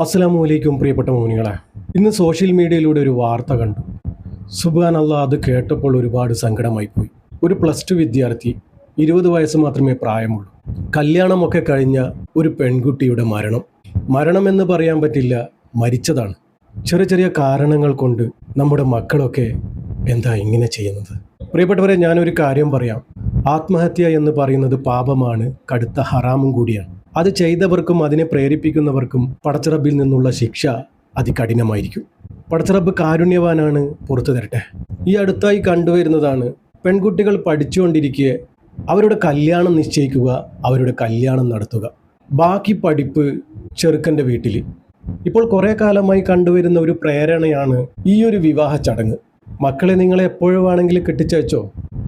അസ്സലാമു അലൈക്കും പ്രിയപ്പെട്ട മോനികളെ. ഇന്ന് സോഷ്യൽ മീഡിയയിലൂടെ ഒരു വാർത്ത കണ്ടു. സുബ്ഹാനല്ലാഹ്, അത് കേട്ടപ്പോൾ ഒരുപാട് സങ്കടമായിപ്പോയി. ഒരു +2 വിദ്യാർത്ഥി, 20 വയസ്സ് മാത്രമേ പ്രായമുള്ളൂ. കല്യാണമൊക്കെ കഴിഞ്ഞ ഒരു പെൺകുട്ടിയുടെ മരണമെന്ന് പറയാൻ പറ്റില്ല, മരിച്ചതാണ്. ചെറിയ ചെറിയ കാരണങ്ങൾ കൊണ്ട് നമ്മുടെ മക്കളൊക്കെ എന്താ ഇങ്ങനെ ചെയ്യുന്നത്? പ്രിയപ്പെട്ടവരെ, ഞാനൊരു കാര്യം പറയാം. ആത്മഹത്യ എന്ന് പറയുന്നത് പാപമാണ്, കടുത്ത ഹറാമും കൂടിയാണ്. അത് ചെയ്തവർക്കും അതിനെ പ്രേരിപ്പിക്കുന്നവർക്കും പടച്ചറബിൽ നിന്നുള്ള ശിക്ഷ അതികഠിനമായിരിക്കും. പടച്ചറബ് കാരുണ്യവാനാണ്, പുറത്തു തരട്ടെ. ഈ അടുത്തായി കണ്ടുവരുന്നതാണ്, പെൺകുട്ടികൾ പഠിച്ചുകൊണ്ടിരിക്കെ അവരുടെ കല്യാണം നിശ്ചയിക്കുക, അവരുടെ കല്യാണം നടത്തുക, ബാക്കി പഠിപ്പ് ചെറുക്കൻ്റെ വീട്ടിൽ. ഇപ്പോൾ കുറേ കാലമായി കണ്ടുവരുന്ന ഒരു പ്രേരണയാണ് ഈ ഒരു വിവാഹ ചടങ്ങ്. മക്കളെ നിങ്ങളെ എപ്പോഴും വേണമെങ്കിലും കെട്ടിച്ചയച്ചോ.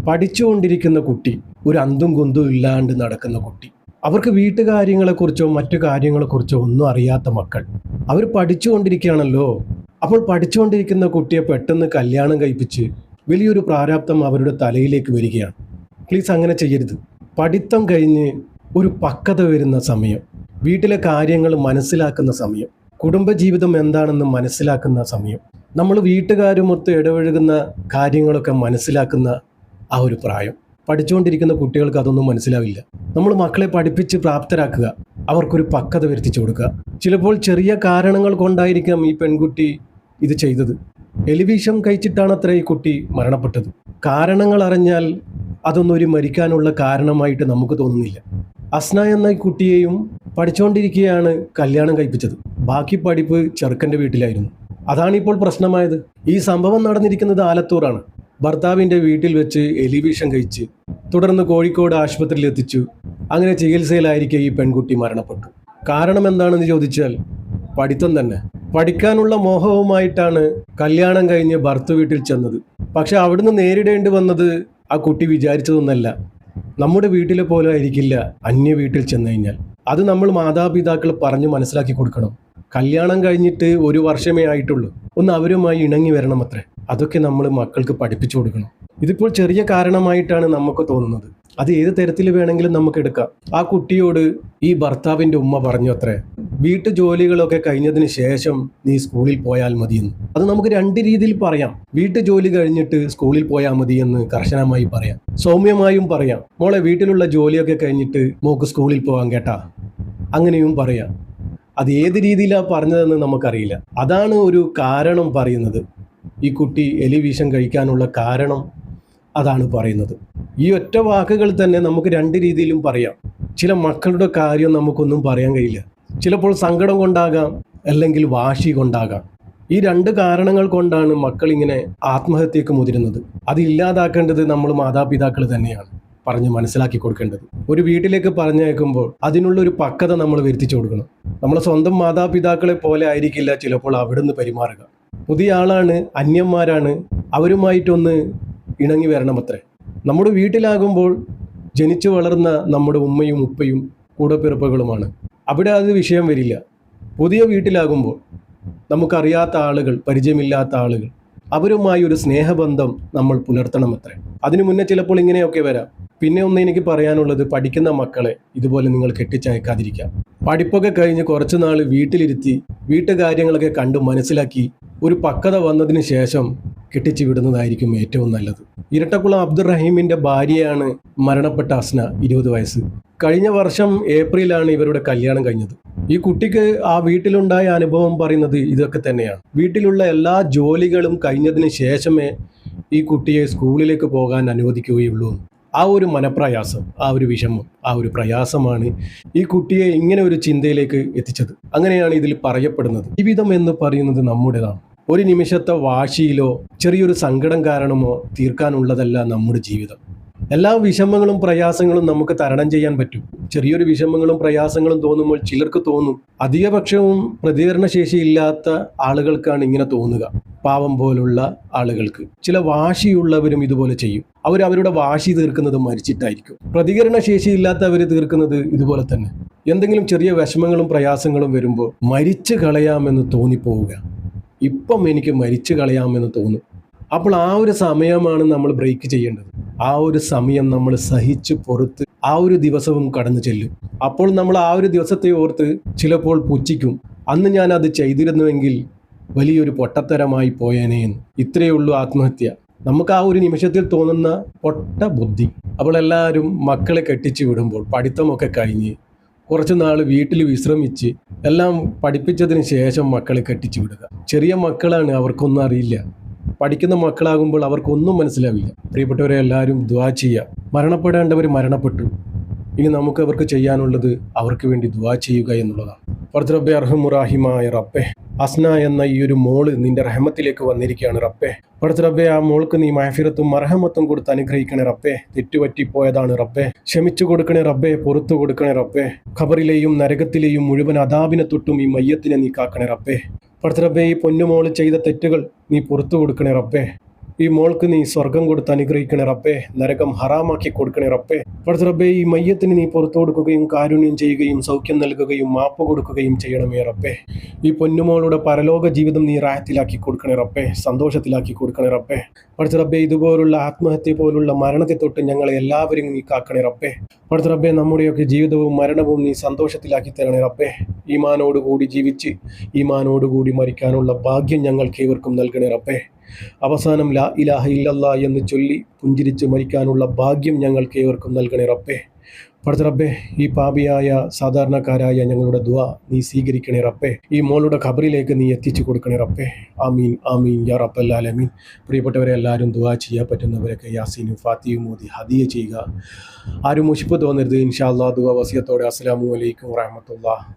പഠിച്ചുകൊണ്ടിരിക്കുന്ന കുട്ടി, ഒരു അന്തും കുന്തും ഇല്ലാണ്ട് നടക്കുന്ന കുട്ടി, അവർക്ക് വീട്ടുകാര്യങ്ങളെക്കുറിച്ചോ മറ്റു കാര്യങ്ങളെക്കുറിച്ചോ ഒന്നും അറിയാത്ത മക്കൾ, അവർ പഠിച്ചുകൊണ്ടിരിക്കുകയാണല്ലോ. അപ്പോൾ പഠിച്ചുകൊണ്ടിരിക്കുന്ന കുട്ടിയെ പെട്ടെന്ന് കല്യാണം കഴിപ്പിച്ച് വലിയൊരു പ്രാരാബ്ദം അവരുടെ തലയിലേക്ക് വരികയാണ്. പ്ലീസ് അങ്ങനെ ചെയ്യരുത്. പഠിത്തം കഴിഞ്ഞ് ഒരു പക്വത വരുന്ന സമയം, വീട്ടിലെ കാര്യങ്ങൾ മനസ്സിലാക്കുന്ന സമയം, കുടുംബജീവിതം എന്താണെന്ന് മനസ്സിലാക്കുന്ന സമയം, നമ്മൾ വീട്ടുകാരുമൊത്ത് ഇടപഴകുന്ന കാര്യങ്ങളൊക്കെ മനസ്സിലാക്കുന്ന ആ ഒരു പ്രായം. പഠിച്ചുകൊണ്ടിരിക്കുന്ന കുട്ടികൾക്ക് അതൊന്നും മനസ്സിലാവില്ല. നമ്മൾ മക്കളെ പഠിപ്പിച്ച് പ്രാപ്തരാക്കുക, അവർക്കൊരു പക്വത വരുത്തിച്ചു കൊടുക്കുക. ചിലപ്പോൾ ചെറിയ കാരണങ്ങൾ കൊണ്ടായിരിക്കാം ഈ പെൺകുട്ടി ഇത് ചെയ്തത്. എലിവിഷം കഴിച്ചിട്ടാണത്രേ ഈ കുട്ടി മരണപ്പെട്ടത്. കാരണങ്ങൾ അറിഞ്ഞാൽ അതൊന്നും ഒരു മരിക്കാനുള്ള കാരണമായിട്ട് നമുക്ക് തോന്നുന്നില്ല. അസ്ന എന്ന ഈ കുട്ടിയെയും പഠിച്ചുകൊണ്ടിരിക്കുകയാണ് കല്യാണം കഴിപ്പിച്ചത്. ബാക്കി പഠിപ്പ് ചെറുക്കൻ്റെ വീട്ടിലായിരുന്നു. അതാണിപ്പോൾ പ്രശ്നമായത്. ഈ സംഭവം നടന്നിരിക്കുന്നത് ആലത്തൂറാണ്. ഭർത്താവിൻ്റെ വീട്ടിൽ വെച്ച് എലിവിഷം കഴിച്ച് തുടർന്ന് കോഴിക്കോട് ആശുപത്രിയിൽ എത്തിച്ചു. അങ്ങനെ ചികിത്സയിലായിരിക്കെ ഈ പെൺകുട്ടി മരണപ്പെട്ടു. കാരണം എന്താണെന്ന് ചോദിച്ചാൽ പഠിത്തം തന്നെ. പഠിക്കാനുള്ള മോഹവുമായിട്ടാണ് കല്യാണം കഴിഞ്ഞ് ഭർത്തൃ വീട്ടിൽ ചെന്നത്. പക്ഷെ അവിടുന്ന് നേരിടേണ്ടി വന്നത് ആ കുട്ടി വിചാരിച്ചതൊന്നല്ല. നമ്മുടെ വീട്ടിലെ പോലെ ആയിരിക്കില്ല അന്യ വീട്ടിൽ ചെന്ന് കഴിഞ്ഞാൽ. അത് നമ്മൾ മാതാപിതാക്കൾ പറഞ്ഞ് മനസ്സിലാക്കി കൊടുക്കണം. കല്യാണം കഴിഞ്ഞിട്ട് 1 വർഷമേ ആയിട്ടുള്ളൂ, ഒന്ന് അവരുമായി ഇണങ്ങി വരണം അത്രേ. അതൊക്കെ നമ്മൾ മക്കൾക്ക് പഠിപ്പിച്ചു കൊടുക്കണം. ഇതിപ്പോൾ ചെറിയ കാരണമായിട്ടാണ് നമുക്ക് തോന്നുന്നത്. അത് ഏത് തരത്തിൽ വേണമെങ്കിലും നമുക്ക് എടുക്കാം. ആ കുട്ടിയോട് ഈ ഭർത്താവിൻ്റെ ഉമ്മ പറഞ്ഞു അത്രേ, വീട്ടു ജോലികളൊക്കെ കഴിഞ്ഞതിന് ശേഷം നീ സ്കൂളിൽ പോയാൽ മതിയെന്ന്. അത് നമുക്ക് 2 രീതിയിൽ പറയാം. വീട്ടു ജോലി കഴിഞ്ഞിട്ട് സ്കൂളിൽ പോയാൽ മതിയെന്ന് കർശനമായി പറയാം, സൗമ്യമായും പറയാം. മോളെ, വീട്ടിലുള്ള ജോലിയൊക്കെ കഴിഞ്ഞിട്ട് മോക്ക് സ്കൂളിൽ പോകാൻ കേട്ടാ, അങ്ങനെയും പറയാം. അത് ഏത് രീതിയിലാണ് പറഞ്ഞതെന്ന് നമുക്കറിയില്ല. അതാണ് ഒരു കാരണം പറയുന്നത്. ഈ കുട്ടി എലിവിഷം കഴിക്കാനുള്ള കാരണം അതാണ് പറയുന്നത്. ഈ ഒറ്റ വാക്കുകൾ തന്നെ നമുക്ക് 2 രീതിയിലും പറയാം. ചില മക്കളുടെ കാര്യം നമുക്കൊന്നും പറയാൻ കഴിയില്ല. ചിലപ്പോൾ സങ്കടം കൊണ്ടാകാം, അല്ലെങ്കിൽ വാശി കൊണ്ടാകാം. ഈ 2 കാരണങ്ങൾ കൊണ്ടാണ് മക്കൾ ഇങ്ങനെ ആത്മഹത്യക്ക് മുതിരുന്നത്. അത് ഇല്ലാതാക്കേണ്ടത് നമ്മൾ മാതാപിതാക്കൾ തന്നെയാണ് പറഞ്ഞ് മനസ്സിലാക്കി കൊടുക്കേണ്ടത്. ഒരു വീട്ടിലേക്ക് പറഞ്ഞയക്കുമ്പോൾ അതിനുള്ളൊരു പക്വത നമ്മൾ വരുത്തിച്ചു കൊടുക്കണം. നമ്മളെ സ്വന്തം മാതാപിതാക്കളെ പോലെ ആയിരിക്കില്ല ചിലപ്പോൾ അവിടുന്ന് പെരുമാറുക. പുതിയ ആളാണ്, അന്യന്മാരാണ്, അവരുമായിട്ടൊന്ന് ഇണങ്ങി വരണമത്രേ. നമ്മുടെ വീട്ടിലാകുമ്പോൾ ജനിച്ചു വളർന്ന നമ്മുടെ ഉമ്മയും ഉപ്പയും കൂടപ്പിറപ്പുകളുമാണ്. അവിടെ അത് വിഷയം വരില്ല. പുതിയ വീട്ടിലാകുമ്പോൾ നമുക്കറിയാത്ത ആളുകൾ, പരിചയമില്ലാത്ത ആളുകൾ, അവരുമായി ഒരു സ്നേഹബന്ധം നമ്മൾ പുലർത്തണമത്രേ. അതിനു മുന്നേ ചിലപ്പോൾ ഇങ്ങനെയൊക്കെ വരാം. പിന്നെ ഒന്ന് എനിക്ക് പറയാനുള്ളത്, പഠിക്കുന്ന മക്കളെ ഇതുപോലെ നിങ്ങൾ കെട്ടിച്ചയക്കാതിരിക്കാം. പഠിപ്പൊക്കെ കഴിഞ്ഞ് കുറച്ച് നാൾ വീട്ടിലിരുത്തി വീട്ടുകാര്യങ്ങളൊക്കെ കണ്ടു മനസ്സിലാക്കി ഒരു പക്വത വന്നതിന് ശേഷം കെട്ടിച്ചു വിടുന്നതായിരിക്കും ഏറ്റവും നല്ലത്. ഇരട്ടക്കുളം അബ്ദുറഹീമിൻ്റെ ഭാര്യയാണ് മരണപ്പെട്ട അസ്ന, 20 വയസ്സ്. കഴിഞ്ഞ വർഷം ഏപ്രിലാണ് ഇവരുടെ കല്യാണം കഴിഞ്ഞത്. ഈ കുട്ടിക്ക് ആ വീട്ടിലുണ്ടായ അനുഭവം പറയുന്നത് ഇതൊക്കെ തന്നെയാണ്. വീട്ടിലുള്ള എല്ലാ ജോലികളും കഴിഞ്ഞതിന് ശേഷമേ ഈ കുട്ടിയെ സ്കൂളിലേക്ക് പോകാൻ അനുവദിക്കുകയുള്ളൂ. ആ ഒരു മനപ്രയാസം, ആ ഒരു വിഷമം, ആ ഒരു പ്രയാസമാണ് ഈ കുട്ടിയെ ഇങ്ങനെ ഒരു ചിന്തയിലേക്ക് എത്തിച്ചത്. അങ്ങനെയാണ് ഇതിൽ പറയപ്പെടുന്നത്. ജീവിതം എന്ന് പറയുന്നത് നമ്മുടേതാണ്. ഒരു നിമിഷത്തെ വാശിയിലോ ചെറിയൊരു സങ്കടം കാരണമോ തീർക്കാനുള്ളതല്ല നമ്മുടെ ജീവിതം. എല്ലാ വിഷമങ്ങളും പ്രയാസങ്ങളും നമുക്ക് തരണം ചെയ്യാൻ പറ്റും. ചെറിയൊരു വിഷമങ്ങളും പ്രയാസങ്ങളും തോന്നുമ്പോൾ ചിലർക്ക് തോന്നും, അധികപക്ഷവും പ്രതികരണശേഷി ഇല്ലാത്ത ആളുകൾക്കാണ് ഇങ്ങനെ തോന്നുക. പാവം പോലുള്ള ആളുകൾക്ക്. ചില വാശിയുള്ളവരും ഇതുപോലെ ചെയ്യും. അവരുടെ വാശി തീർക്കുന്നത് മരിച്ചിട്ടായിരിക്കും. പ്രതികരണശേഷി ഇല്ലാത്തവർ തീർക്കുന്നത് ഇതുപോലെ തന്നെ. എന്തെങ്കിലും ചെറിയ വിഷമങ്ങളും പ്രയാസങ്ങളും വരുമ്പോൾ മരിച്ചു കളയാമെന്ന് തോന്നിപ്പോവുക. ഇപ്പം എനിക്ക് മരിച്ചു കളയാമെന്ന് തോന്നും. അപ്പോൾ ആ ഒരു സമയമാണ് നമ്മൾ ബ്രേക്ക് ചെയ്യേണ്ടത്. ആ ഒരു സമയം നമ്മൾ സഹിച്ച് പുറത്ത് ആ ഒരു ദിവസവും കടന്നു ചെല്ലും. അപ്പോൾ നമ്മൾ ആ ഒരു ദിവസത്തെ ഓർത്ത് ചിലപ്പോൾ പുച്ഛിക്കും, അന്ന് ഞാൻ അത് ചെയ്തിരുന്നുവെങ്കിൽ വലിയൊരു പൊട്ടത്തരമായി പോയേനേന്ന്. ഇത്രയേ ഉള്ളൂ ആത്മഹത്യ. നമുക്ക് ആ ഒരു നിമിഷത്തിൽ തോന്നുന്ന പൊട്ട ബുദ്ധി. അപ്പോൾ എല്ലാവരും മക്കളെ കെട്ടിച്ചു വിടുമ്പോൾ പഠിത്തമൊക്കെ കഴിഞ്ഞ് കുറച്ച് നാൾ വീട്ടിൽ വിശ്രമിച്ച് എല്ലാം പഠിപ്പിച്ചതിന് ശേഷം മക്കളെ കെട്ടിച്ചു വിടുക. ചെറിയ മക്കളാണ്, അവർക്കൊന്നും അറിയില്ല. പഠിക്കുന്ന മക്കളാകുമ്പോൾ അവർക്കൊന്നും മനസ്സിലാവില്ല. പ്രിയപ്പെട്ടവരെ, എല്ലാവരും ദുആ ചെയ്യുക. മരണപ്പെടേണ്ടവർ മരണപ്പെട്ടു. ഇനി നമുക്ക് അവർക്ക് ചെയ്യാനുള്ളത് അവർക്ക് വേണ്ടി ദുആ ചെയ്യുക എന്നുള്ളതാണ്. പടച്ച റബ്ബേ, അർഹമുറാഹിമായ റബ്ബേ, അസ്ന എന്ന ഈ ഒരു മോള് നിന്റെ റഹ്മത്തിലേക്ക് വന്നിരിക്കുകയാണ് റബ്ബേ. പടച്ച റബ്ബേ, ആ മോൾക്ക് നീ മഹഫിറത്തും മർഹമത്തും കൊടുത്ത് അനുഗ്രഹിക്കണേ റബ്ബേ. തെറ്റുപറ്റിപ്പോയതാണ് റബ്ബേ, ക്ഷമിച്ചു കൊടുക്കണേ റബ്ബേ, പുറത്തു കൊടുക്കണേ റബ്ബേ. ഖബറിലെയും നരകത്തിലെയും മുഴുവൻ അദാബിനെ തൊട്ടും ഈ മയ്യത്തിനെ നീ കാക്കണേ റബ്ബേ. പടച്ച റബ്ബേ, ഈ പൊന്നുമോള് ചെയ്ത തെറ്റുകൾ നീ പുറത്തു കൊടുക്കണേ റബ്ബേ. ഈ മോൾക്ക് നീ സ്വർഗം കൊടുത്ത് അനുഗ്രഹിക്കണേ റബ്ബേ, നരകം ഹറാമാക്കി കൊടുക്കണേ റബ്ബേ. പടച്ച റബ്ബേ, ഈ മയ്യത്തിന് നീ പുറത്തു കൊടുക്കുകയും കാരുണ്യം ചെയ്യുകയും സൗഖ്യം നൽകുകയും മാപ്പ് കൊടുക്കുകയും ചെയ്യണമേ റബ്ബേ. ഈ പൊന്നുമോളുടെ പരലോക ജീവിതം നീ റാഹത്തിലാക്കി കൊടുക്കണേ റബ്ബേ, സന്തോഷത്തിലാക്കി കൊടുക്കണേ റബ്ബേ. പടച്ച റബ്ബേ, ഇതുപോലുള്ള ആത്മഹത്യ പോലുള്ള മരണത്തെ തൊട്ട് ഞങ്ങളെ എല്ലാവരും നീ കാക്കണേ റബ്ബേ. പടച്ച റബ്ബേ, നമ്മുടെയൊക്കെ ജീവിതവും മരണവും നീ സന്തോഷത്തിലാക്കി തരണേ റബ്ബേ. ഈമാനോടുകൂടി ജീവിച്ച് ഈമാനോടുകൂടി മരിക്കാനുള്ള ഭാഗ്യം ഞങ്ങൾക്ക് ഏവർക്കും നൽകണേ റബ്ബേ. അവസാനം ലാ ഇലാഹ ഇല്ലല്ലാ എന്ന് ചൊല്ലി പുഞ്ചിരിച്ച് മരിക്കാനുള്ള ഭാഗ്യം ഞങ്ങൾക്ക് ഏവർക്കും നൽകണേ റബ്ബേ. പടച്ച റബ്ബേ, ഈ പാപിയായ സാധാരണക്കാരായ ഞങ്ങളുടെ ദുആ നീ സ്വീകരിക്കണേ റബ്ബേ. ഈ മോളുടെ ഖബറിലേക്ക് നീ എത്തിച്ചു കൊടുക്കണേ റബ്ബേ. ആമീൻ ആമീൻ യാ റബ്ബൽ ആലമീൻ. പ്രിയപ്പെട്ടവരെ, എല്ലാവരും ദുആ ചെയ്യാൻ പറ്റുന്നവരൊക്കെ യാസീനും ഫാത്തിഹയും ഓതി ഹദിയ ചെയ്യുക. ആരും മുഷിപ്പ് തോന്നരുത്. ഇൻഷാ അല്ലാഹ് ദുആ വസിയത്തോടെ. അസ്സലാമു അലൈക്കും വറഹ്മത്തുള്ളാഹി.